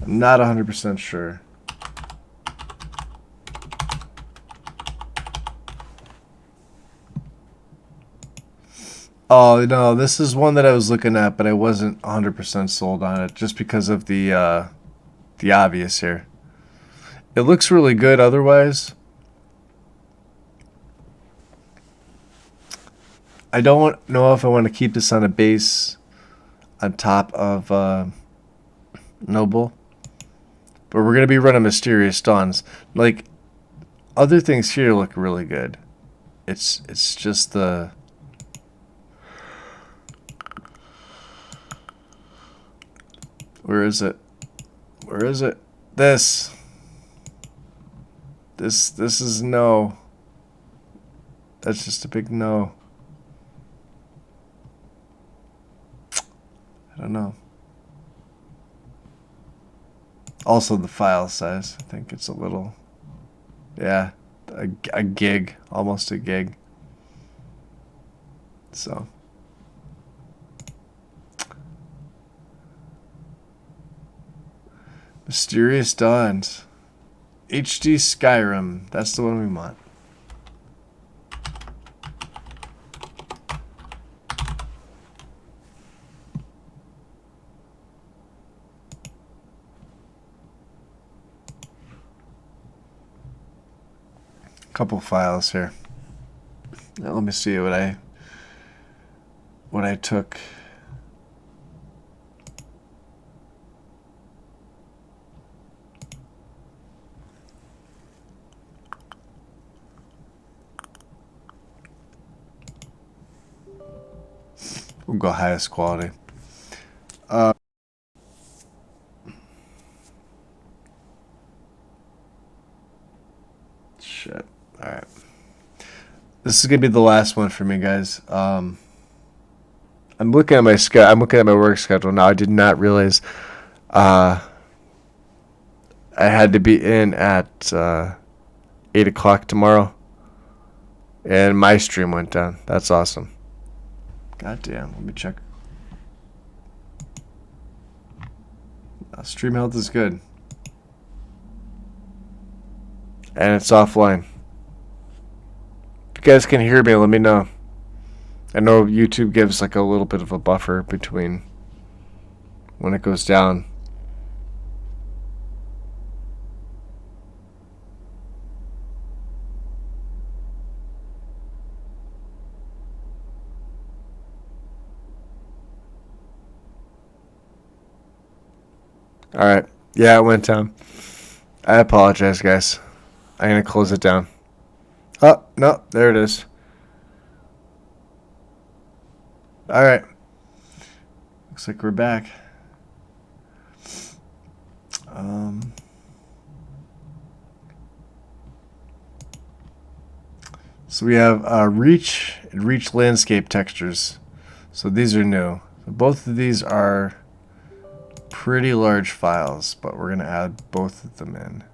I'm not 100% sure. Oh no, this is one that I was looking at, but I wasn't 100% sold on it just because of the obvious here. It looks really good otherwise. I don't know if I want to keep this on a base on top of Noble, but we're gonna be running Mysterious Dawns. Like other things here look really good. It's just the where is it? Where is it? This is no. That's just a big no. I don't know. Also the file size. I think it's a little, yeah, a gig, almost a gig. So. Mysterious Dawns. HD Skyrim. That's the one we want. Couple files here. Now let me see what I took. We'll go highest quality. Shit. All right. This is gonna be the last one for me, guys. I'm looking at my I'm looking at my work schedule now. I did not realize I had to be in at 8 o'clock tomorrow, and my stream went down. That's awesome. God damn. Let me check. Stream health is good. And it's offline. If you guys can hear me, let me know. I know YouTube gives like a little bit of a buffer between when it goes down. Alright. Yeah, it went down. I apologize, guys. I'm going to close it down. Oh, no. There it is. Alright. Looks like we're back. So we have reach and reach landscape textures. So these are new. So both of these are pretty large files, but we're going to add both of them in.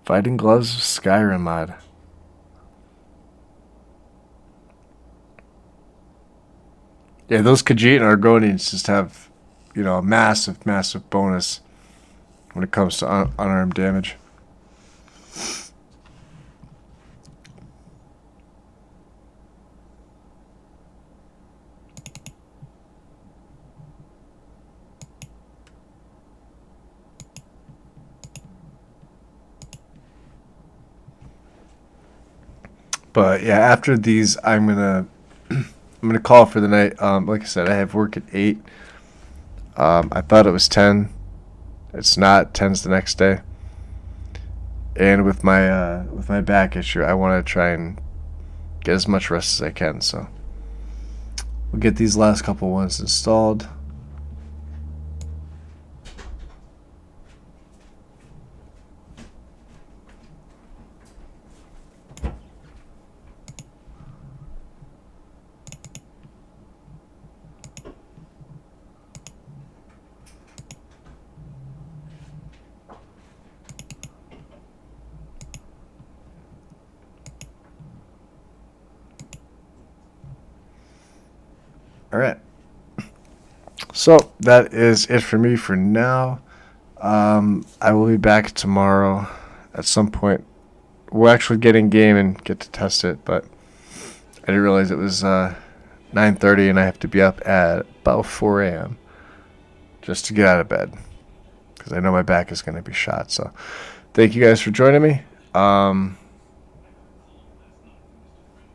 Fighting Gloves Skyrim mod. Yeah, those Khajiit and Argonians just have, a massive, massive bonus when it comes to unarmed damage. But yeah, after these, I'm gonna I'm gonna call it for the night. Like I said, I have work at 8. I thought it was 10. It's not. 10's the next day. And with my back issue, I want to try and get as much rest as I can. So we'll get these last couple ones installed. All right. So that is it for me for now. I will be back tomorrow at some point. We'll actually get in game and get to test it, but I didn't realize it was 9:30 and I have to be up at about 4 a.m. just to get out of bed because I know my back is going to be shot. So thank you guys for joining me.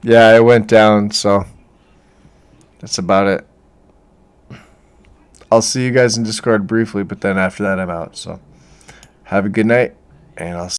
Yeah, it went down, so that's about it. I'll see you guys in Discord briefly, but then after that I'm out. So have a good night, and I'll